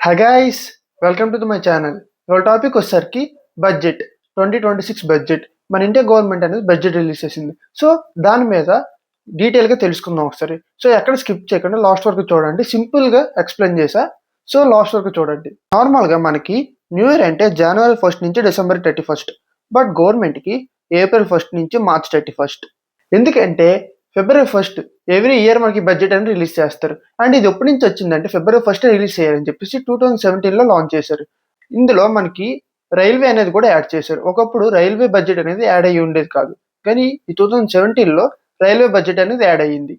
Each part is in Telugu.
Hi guys, welcome to my channel. ఇవాళ టాపిక్ వచ్చేసరికి బడ్జెట్ 2026 బడ్జెట్. మన ఇండియా గవర్నమెంట్ అనేది బడ్జెట్ రిలీజ్ చేసింది. సో దాని మీద డీటెయిల్గా తెలుసుకుందాం ఒకసారి. సో ఎక్కడ స్కిప్ చేయకుండా లాస్ట్ వరకు చూడండి. సింపుల్గా ఎక్స్ప్లెయిన్ చేసా. సో లాస్ట్ వరకు చూడండి. నార్మల్గా మనకి న్యూ ఇయర్ అంటే జనవరి 1st నుంచి డిసెంబర్ 31st. బట్ గవర్నమెంట్కి ఏప్రిల్ 1st నుంచి మార్చ్ 31st. ఎందుకంటే ఫిబ్రవరి 1st ఎవ్రీ ఇయర్ మనకి బడ్జెట్ అనేది రిలీజ్ చేస్తారు. అండ్ ఇది ఎప్పటి నుంచి వచ్చిందంటే ఫిబ్రవరి 1st రిలీజ్ చేయాలని చెప్పేసి 2017లో లాంచ్ చేశారు. ఇందులో మనకి రైల్వే అనేది కూడా యాడ్ చేశారు. ఒకప్పుడు రైల్వే బడ్జెట్ అనేది యాడ్ అయ్యి ఉండేది కాదు, కానీ ఈ 2017లో రైల్వే బడ్జెట్ అనేది యాడ్ అయ్యింది.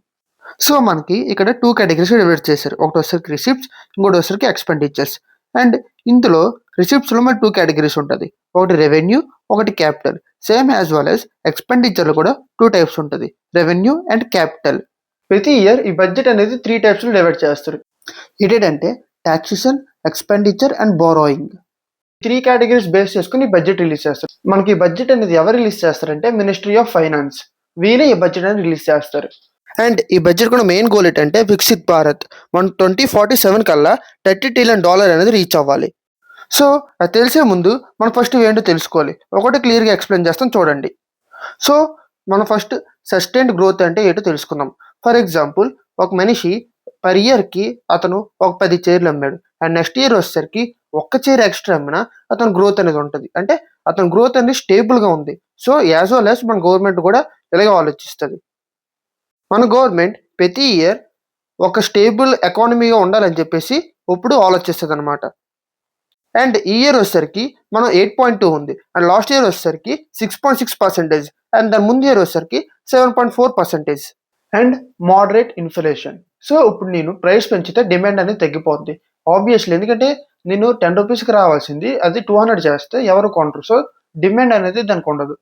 సో మనకి ఇక్కడ 2 కేటగిరీస్ డివైడ్ చేశారు. ఒకటి వచ్చరికి రిసిప్ట్స్, ఇంకోటి వచ్చరికి ఎక్స్పెండిచర్స్. అండ్ ఇందులో రిసిప్ట్స్లో మన 2 కేటగిరీస్ ఉంటుంది. ఒకటి రెవెన్యూ, ఒకటి capital. Same as well as ఎక్స్పెండిచర్లో కూడా 2 టైప్స్ ఉంటుంది, రెవెన్యూ అండ్ క్యాపిటల్. ప్రతి ఇయర్ ఈ బడ్జెట్ అనేది 3 టైప్స్లో డివైడ్ చేస్తారు. ఏంటంటే taxation, expenditure and borrowing. 3 categories base చేసుకుని బడ్జెట్ రిలీజ్ చేస్తారు. మనకి ఈ బడ్జెట్ అనేది ఎవరు రిలీజ్ చేస్తారంటే మినిస్ట్రీ ఆఫ్ ఫైనాన్స్. వీళ్ళే ఈ బడ్జెట్ అనేది రిలీజ్ చేస్తారు. అండ్ ఈ బడ్జెట్ కూడా మెయిన్ గోల్ ఏంటంటే వికసిత్ భారత్ మనం 2047 కల్లా $30 trillion అనేది రీచ్ అవ్వాలి. సో అది తెలిసే ముందు మనం ఫస్ట్ ఏంటో తెలుసుకోవాలి. ఒకటి క్లియర్గా ఎక్స్ప్లెయిన్ చేస్తాం చూడండి. సో మనం ఫస్ట్ సస్టైన్డ్ గ్రోత్ అంటే ఏంటో తెలుసుకుందాం. ఫర్ ఎగ్జాంపుల్, ఒక మనిషి పర్ ఇయర్కి అతను ఒక 10 చైర్లు అమ్మాడు. అండ్ నెక్స్ట్ ఇయర్ వచ్చేసరికి ఒక్క చైర్ ఎక్స్ట్రా అమ్మినా అతని గ్రోత్ అనేది ఉంటుంది. అంటే అతని గ్రోత్ అనేది స్టేబుల్గా ఉంది. సో యాజ్ వెల్ యాజ్ మన గవర్నమెంట్ కూడా ఇలాగే ఆలోచిస్తుంది. మన గవర్నమెంట్ ప్రతి ఇయర్ ఒక స్టేబుల్ ఎకానమీగా ఉండాలని చెప్పేసి ఇప్పుడు ఆలోచిస్తుంది అనమాట. అండ్ ఈ ఇయర్ వచ్చేసరికి మనం 8.2 ఉంది. అండ్ లాస్ట్ ఇయర్ వచ్చేసరికి 6.6%. అండ్ దాని ముందు ఇయర్ వచ్చేసరికి 7.4%. And moderate inflation. సో ఇప్పుడు నేను ప్రైస్ పెంచితే డిమాండ్ అనేది తగ్గిపోతుంది ఆబ్వియస్లీ. ఎందుకంటే నేను 10 రూపీస్కి రావాల్సింది అది 200 చేస్తే ఎవరు కొనరు. సో డిమాండ్ అనేది దానికి ఉండదు.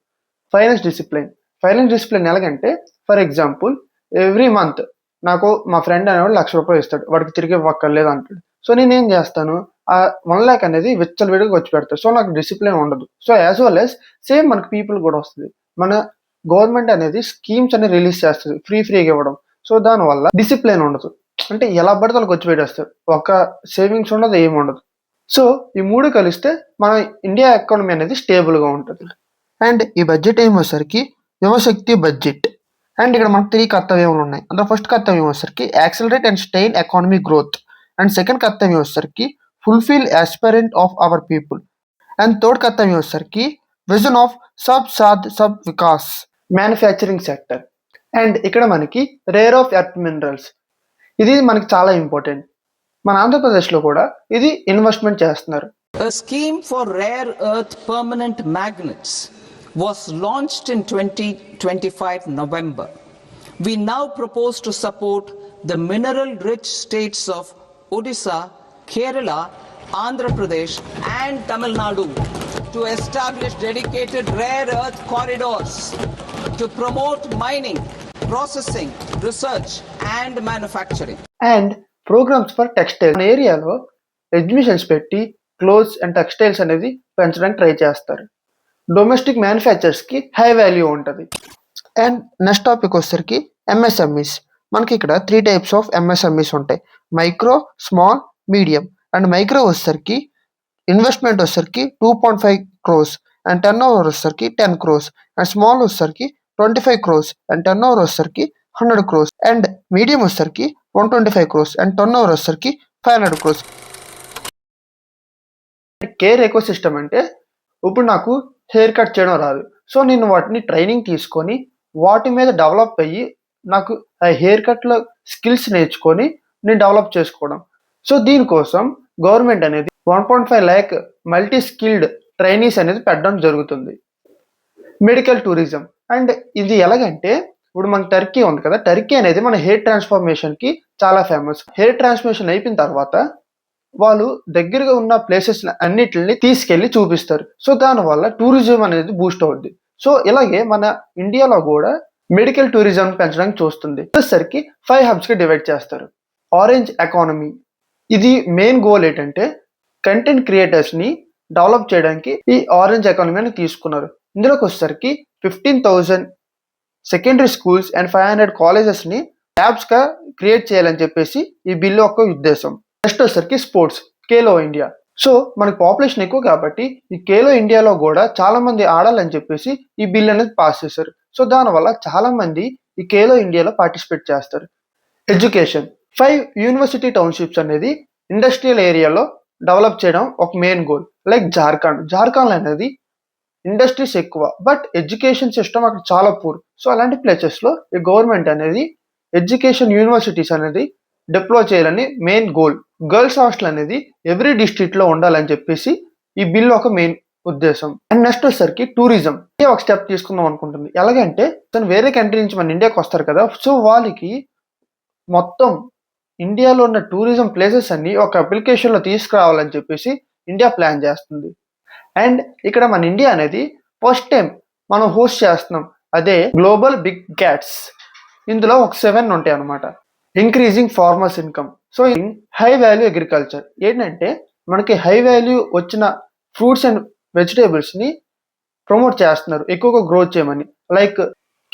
ఫైనాన్స్ డిసిప్లిన్ ఎలాగంటే, ఫర్ ఎగ్జాంపుల్ ఎవ్రీ మంత్ నాకు మా ఫ్రెండ్ అనేవాడు ₹1,00,000 ఇస్తాడు, వాడికి తిరిగి ఇవ్వక్కర్లేదు అంటాడు. సో నేనేం చేస్తాను, ఆ 1 lakh అనేది విచ్చలవిడిగా వచ్చి పెడతాడు. సో నాకు డిసిప్లిన్ ఉండదు. So as well as same మనకి పీపుల్ కూడా వస్తుంది. మన గవర్నమెంట్ అనేది స్కీమ్స్ అనేది రిలీజ్ చేస్తుంది ఫ్రీగా ఇవ్వడం. సో దానివల్ల డిసిప్లిన్ ఉండదు. అంటే ఎలా పడితే వాళ్ళకి వచ్చి పెట్టేస్తారు. ఒక సేవింగ్స్ ఉండదు, ఏమి ఉండదు. సో ఈ 3 కలిస్తే మన ఇండియా ఎకానమీ అనేది స్టేబుల్గా ఉంటుంది. అండ్ ఈ బడ్జెట్ ఏం వచ్చేసరికి యువశక్తి బడ్జెట్. అండ్ ఇక్కడ మనకు 3 కర్తవ్యాలు ఉన్నాయి. అందులో ఫస్ట్ కర్తవ్యం వచ్చేసరికి accelerate and sustain economy growth. And second కర్తవ్యం వచ్చేసరికి fulfil aspirant of our people. And third కర్తవ్యం వచ్చేసరికి విజన్ ఆఫ్ సబ్ సాధ్ సబ్ వికాస్, మ్యానుఫ్యాక్చరింగ్ సెక్టర్. అండ్ ఇక్కడ మనకి రేర్ ఆఫ్ ఎర్త్ మినరల్స్, ఇది మనకి చాలా ఇంపార్టెంట్. మన ఆంధ్రప్రదేశ్లో కూడా ఇది ఇన్వెస్ట్మెంట్ చేస్తున్నారు. A scheme for rare earth permanent magnets was launched in 2025 November. We now propose to support the mineral-rich states of Odisha, Kerala, Andhra Pradesh and Tamil Nadu to establish dedicated rare earth corridors to promote mining, processing, research and manufacturing. And programs for textiles. మన ఏరియాలో ఎగ్జిబిషన్స్ పెట్టి క్లోత్స్ అండ్ టెక్స్టైల్స్ అనేది పెంచడానికి ట్రై చేస్తారు. డొమెస్టిక్ మ్యానుఫ్యాక్చర్స్కి హై వాల్యూ ఉంటుంది. అండ్ నెక్స్ట్ టాపిక్ వచ్చేసరికి ఎంఎస్ఎంఈస్. మనకి ఇక్కడ 3 టైప్స్ ఆఫ్ ఎంఎస్ఎంఈస్ ఉంటాయి, micro, small, medium. And micro వచ్చేసరికి ఇన్వెస్ట్మెంట్ వచ్చేసరికి 2.5 crores అండ్ టర్న్ ఓవర్ వచ్చేసరికి 10 crores. అండ్ స్మాల్ వచ్చేసరికి 25 crores అండ్ టర్న్ ఓవర్ వచ్చేసరికి 100 crores. అండ్ మీడియం వచ్చేసరికి 125 crores అండ్ టర్న్ ఓవర్ వచ్చేసరికి 500 crores. కేర్ ఎకో సిస్టమ్ అంటే ఇప్పుడు నాకు హెయిర్ కట్ చేయడం రాదు. సో నేను వాటిని ట్రైనింగ్ తీసుకొని వాటి మీద డెవలప్ అయ్యి నాకు ఆ హెయిర్ కట్లో స్కిల్స్ నేర్చుకొని నేను డెవలప్ చేసుకోవడం. సో దీనికోసం గవర్నమెంట్ అనేది 1.5 lakh మల్టీ స్కిల్డ్ ట్రైనీస్ అనేది పెట్టడం జరుగుతుంది. Medical tourism. అండ్ ఇది ఎలాగంటే, ఇప్పుడు మన టర్కీ ఉంది కదా, టర్కీ అనేది మన హెయిర్ ట్రాన్స్ఫర్మేషన్కి చాలా ఫేమస్. హెయిర్ ట్రాన్స్ఫర్మేషన్ అయిపోయిన తర్వాత వాళ్ళు దగ్గరగా ఉన్న ప్లేసెస్ అన్నిటిని తీసుకెళ్లి చూపిస్తారు. సో దానివల్ల టూరిజం అనేది బూస్ట్ అవుద్ది. సో ఇలాగే మన ఇండియాలో కూడా మెడికల్ టూరిజం పెంచడానికి చూస్తుంది. వచ్చేసరికి 5 hubsకి డివైడ్ చేస్తారు. ఆరెంజ్ ఎకానమీ, ఇది మెయిన్ గోల్ ఏంటంటే కంటెంట్ క్రియేటర్స్ని డెవలప్ చేయడానికి ఈ ఆరెంజ్ ఎకానమీ అని తీసుకున్నారు. ఇందులోకి వచ్చేసరికి 15,000 సెకండరీ స్కూల్స్ అండ్ 500 కాలేజెస్ని ల్యాబ్స్గా క్రియేట్ చేయాలని చెప్పేసి ఈ బిల్లు యొక్క ఉద్దేశం. నెక్స్ట్ వచ్చేసరికి స్పోర్ట్స్. ఖేలో ఇండియా. సో మనకి పాపులేషన్ ఎక్కువ కాబట్టి ఈ ఖేలో ఇండియాలో కూడా చాలా మంది ఆడాలని చెప్పేసి ఈ బిల్ అనేది పాస్ చేశారు. సో దానివల్ల చాలా మంది ఈ ఖేలో ఇండియాలో పార్టిసిపేట్ చేస్తారు. ఎడ్యుకేషన్ 5 యూనివర్సిటీ టౌన్షిప్స్ అనేది ఇండస్ట్రియల్ ఏరియాలో డెవలప్ చేయడం ఒక మెయిన్ గోల్. లైక్ జార్ఖండ్ అనేది ఇండస్ట్రీస్ ఎక్కువ, బట్ ఎడ్యుకేషన్ సిస్టమ్ అక్కడ చాలా పూర్. సో అలాంటి ప్లేసెస్లో ఈ గవర్నమెంట్ అనేది ఎడ్యుకేషన్ యూనివర్సిటీస్ అనేది డిప్లాయ్ చేయాలని మెయిన్ గోల్. గర్ల్స్ హాస్టల్ అనేది ఎవ్రీ డిస్ట్రిక్ట్ లో ఉండాలని చెప్పేసి ఈ బిల్ ఒక మెయిన్ ఉద్దేశం. అండ్ నెక్స్ట్ వచ్చేసరికి టూరిజం ఒక స్టెప్ తీసుకుందాం అనుకుంటుంది. ఎలాగంటే తను వేరే కంట్రీ నుంచి మన ఇండియాకి వస్తారు కదా, సో వాళ్ళకి మొత్తం ఇండియాలో ఉన్న టూరిజం ప్లేసెస్ అన్ని ఒక అప్లికేషన్ లో తీసుకురావాలని చెప్పేసి ఇండియా ప్లాన్ చేస్తుంది. అండ్ ఇక్కడ మన ఇండియా అనేది ఫస్ట్ టైం మనం హోస్ట్ చేస్తున్నాం. అదే గ్లోబల్ బిగ్ క్యాట్స్. ఇందులో ఒక 7 ఉంటాయి అన్నమాట. Increasing farmers income. So high value agriculture ఏంటంటే మనకి హై వాల్యూ వచ్చిన ఫ్రూట్స్ అండ్ వెజిటేబుల్స్ ని ప్రమోట్ చేస్తున్నారు, ఎక్కువగా గ్రోత్ చేయమని. లైక్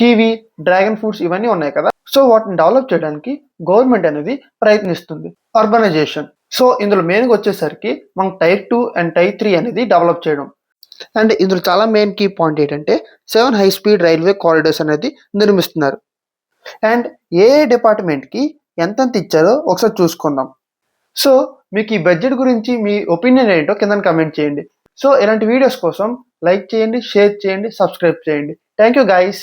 కివీ, డ్రాగన్ ఫ్రూట్స్ ఇవన్నీ ఉన్నాయి కదా, సో వాటిని డెవలప్ చేయడానికి గవర్నమెంట్ అనేది ప్రయత్నిస్తుంది. అర్బనైజేషన్. సో ఇందులో మెయిన్గా వచ్చేసరికి మనం టైర్ 2 అండ్ టైర్ 3 అనేది డెవలప్ చేయడం. అండ్ ఇందులో చాలా మెయిన్ కీ పాయింట్ ఏంటంటే 7 హై స్పీడ్ రైల్వే కారిడార్స్ అనేది నిర్మిస్తున్నారు. అండ్ ఏ డిపార్ట్మెంట్కి ఎంతెంత ఇచ్చారో ఒకసారి చూసుకుందాం. సో మీకు ఈ బడ్జెట్ గురించి మీ ఒపీనియన్ ఏంటో కింద కమెంట్ చేయండి. సో ఇలాంటి వీడియోస్ కోసం లైక్ చేయండి, షేర్ చేయండి, సబ్స్క్రైబ్ చేయండి. Thank you guys.